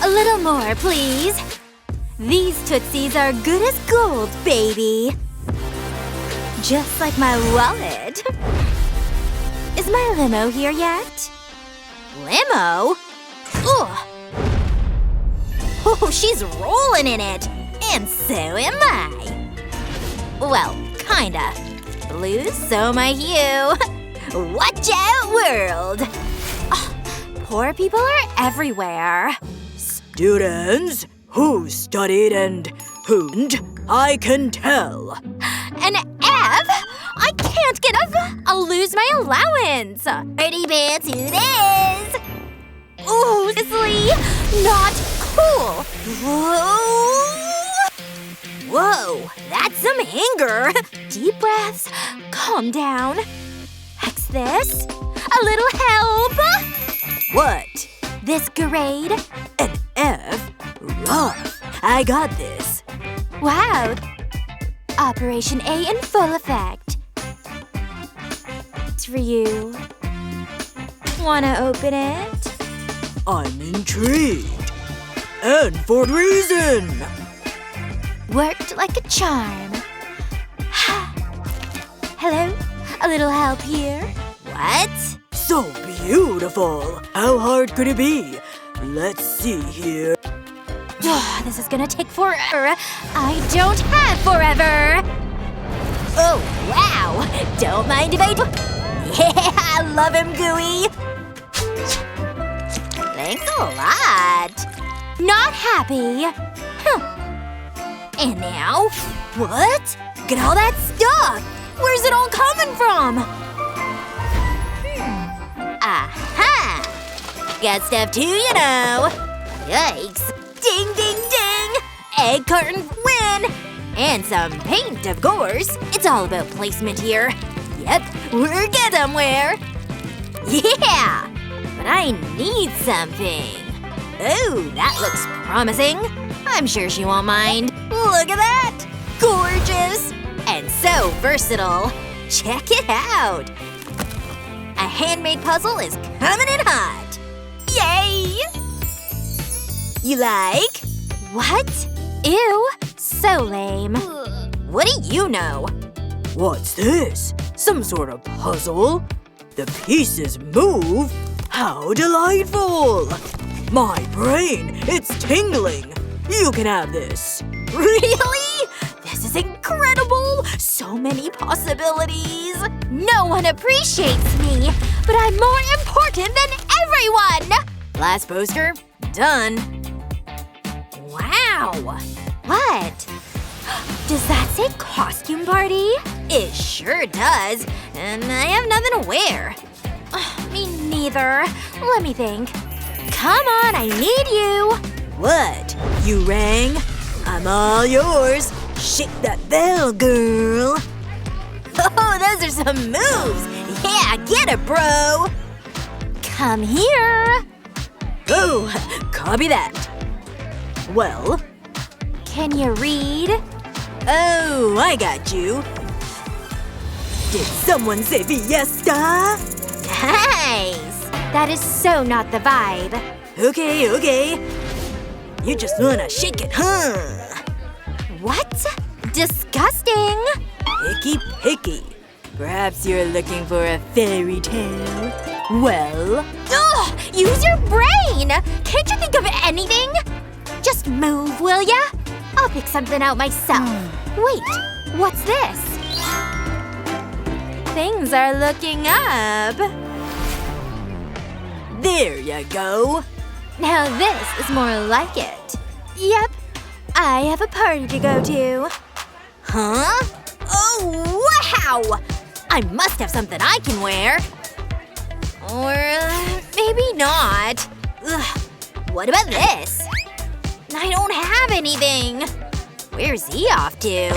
A little more, please. These Tootsies are good as gold, baby. Just like my wallet. Is my limo here yet? Limo? Ugh. Oh, she's rolling in it. And so am I. Well, kinda. Blue, so my hue. Watch out, world. Oh, poor people are everywhere. Students, who studied and who didn't, I can tell. An F? I can't get up. I'll lose my allowance. Pretty pants, who this? Ooh, Cicely, not cool. Whoa, that's some anger. Deep breaths. Calm down. Hex this. A little help. What? This grade. An F? Rough. I got this. Wow. Operation A in full effect. It's for you. Wanna open it? I'm intrigued. And for reason. Worked like a charm. Hello? A little help here? What? So beautiful. How hard could it be? Let's see here. This is gonna take forever. I don't have forever. Oh, wow. Don't mind if I do. Yeah, I love him, Gooey. Thanks a lot. Not happy. And now? What? Look at all that stuff. Where's it all coming from? Aha! Got stuff too, you know. Yikes. Ding, ding, ding! Egg carton win! And some paint, of course. It's all about placement here. Yep, we're good somewhere. Yeah! But I need something. Oh, that looks promising. I'm sure she won't mind. Look at that! Gorgeous! And so versatile. Check it out! A handmade puzzle is coming in hot. Yay! You like? What? Ew, so lame. What do you know? What's this? Some sort of puzzle? The pieces move? How delightful! My brain, it's tingling. You can have this. Really? This is incredible! So many possibilities! No one appreciates me, but I'm more important than everyone! Last poster, done. Wow! What? Does that say costume party? It sure does, and I have nothing to wear. Me neither. Let me think. Come on, I need you! What? You rang? I'm all yours. Shake that bell, girl. Oh, those are some moves! Yeah, get it, bro! Come here! Oh, copy that. Well? Can you read? Oh, I got you. Did someone say fiesta? Nice! That is so not the vibe. Okay. You just wanna shake it, huh? What? Disgusting! Picky. Perhaps you're looking for a fairy tale? Well? Ugh! Use your brain! Can't you think of anything? Just move, will ya? I'll pick something out myself. Wait, what's this? Things are looking up. There you go. Now this is more like it. Yep, I have a party to go to. Huh? Oh, wow! I must have something I can wear. Or maybe not. Ugh. What about this? I don't have anything. Where's he off to?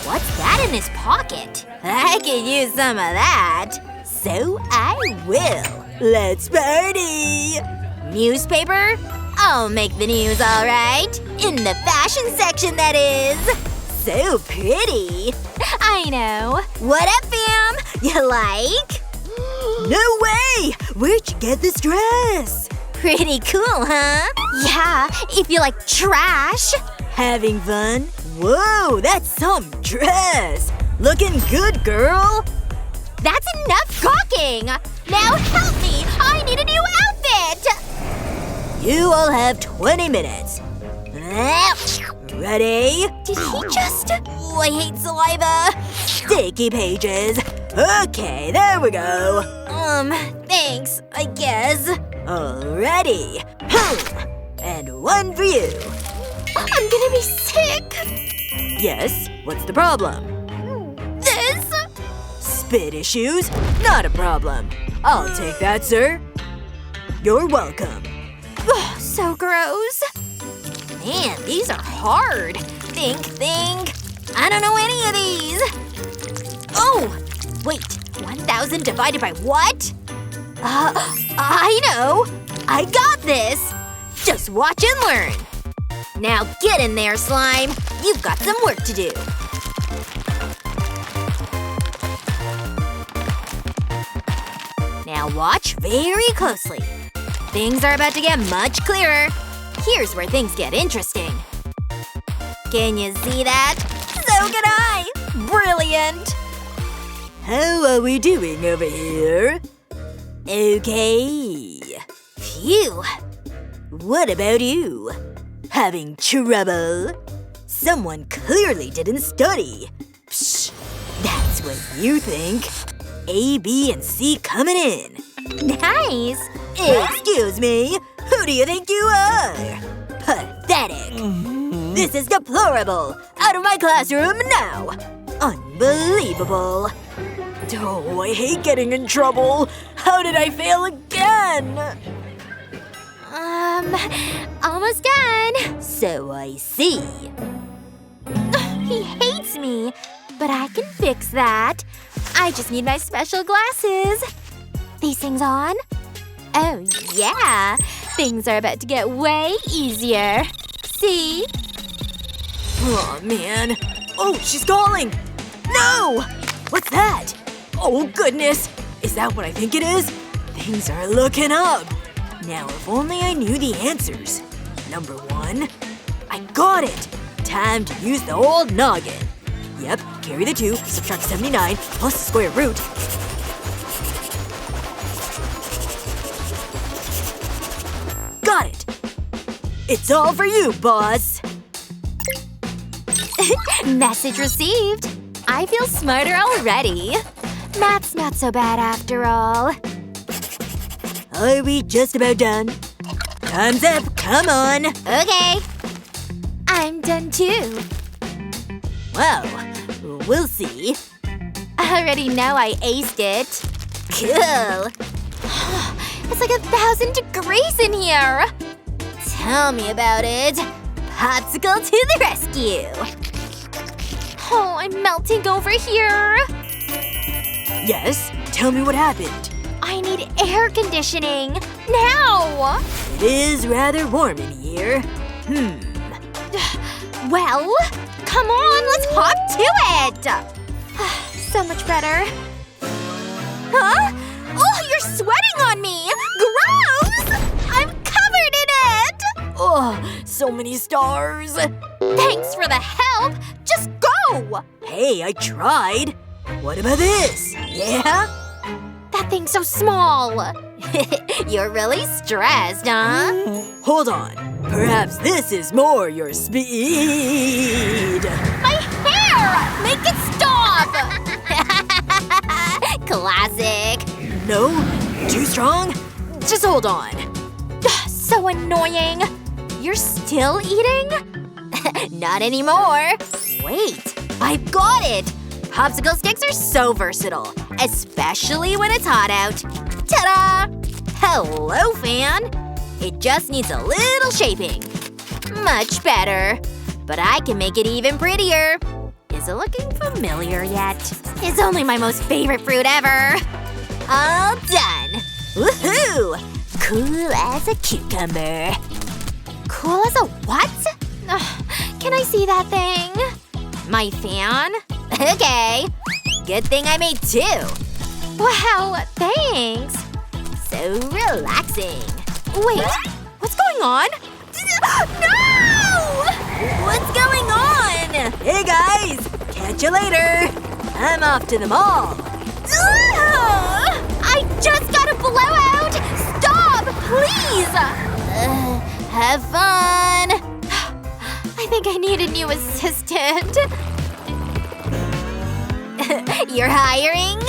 What's that in his pocket? I could use some of that. So I will. Let's party! Newspaper? I'll make the news, alright. In the fashion section, that is. So pretty. I know. What up, fam? You like? No way! Where'd you get this dress? Pretty cool, huh? Yeah, if you like trash. Having fun? Whoa, that's some dress! Looking good, girl! That's enough gawking! Now help me! I need a new outfit! You all have 20 minutes. Ready? Did he just… Oh, I hate saliva! Sticky pages. Okay, there we go. Thanks, I guess. Alrighty. And one for you. I'm gonna be sick! Yes, what's the problem? This… Spit issues? Not a problem. I'll take that, sir. You're welcome. So gross. Man, these are hard. Think. I don't know any of these. Oh! Wait, 1,000 divided by what? I know! I got this! Just watch and learn. Now get in there, slime. You've got some work to do. Now watch very closely. Things are about to get much clearer. Here's where things get interesting. Can you see that? So can I! Brilliant! How are we doing over here? Okay. Phew. What about you? Having trouble? Someone clearly didn't study. Psh, that's what you think. A, B, and C coming in. Nice! Excuse me, who do you think you are? Pathetic. This is deplorable. Out of my classroom now. Unbelievable. Oh, I hate getting in trouble. How did I fail again? Almost done. So I see. He hates me, but I can fix that. I just need my special glasses. These things on? Oh, yeah. Things are about to get way easier. See? Oh, man. Oh, she's calling. No! What's that? Oh, goodness. Is that what I think it is? Things are looking up. Now, if only I knew the answers. Number 1. I got it. Time to use the old noggin. Yep, carry the 2, subtract 79, plus the square root. Got it. It's all for you, boss. Message received. I feel smarter already. Math's not so bad after all. Are we just about done? Time's up, come on. Okay. I'm done too. Well, we'll see. I already know I aced it. Cool. It's like 1,000 degrees in here. Tell me about it. Popsicle to the rescue. Oh, I'm melting over here. Yes, tell me what happened. I need air conditioning. Now! It is rather warm in here. Well, come on, let's hop to it! So much better. Huh? Oh, you're sweating on me! Gross! I'm covered in it! Oh, so many stars. Thanks for the help! Just go! Hey, I tried. What about this? Yeah? That thing's so small. You're really stressed, huh? Hold on. Perhaps this is more your speed. My hair! Make it stop! Classic. No? Too strong? Just hold on. So annoying. You're still eating? Not anymore. Wait, I've got it! Popsicle sticks are so versatile, especially when it's hot out. Ta-da! Hello, fan! It just needs a little shaping. Much better. But I can make it even prettier. Is it looking familiar yet? It's only my most favorite fruit ever. All done. Woohoo! Cool as a cucumber. Cool as a what? Can I see that thing? My fan? Okay. Good thing I made 2. Wow, thanks. So relaxing. Wait, what's going on? No! What's going on? Hey guys, catch you later. I'm off to the mall. I just got a blowout! Stop, please! Have fun. I think I need a new assistant. You're hiring?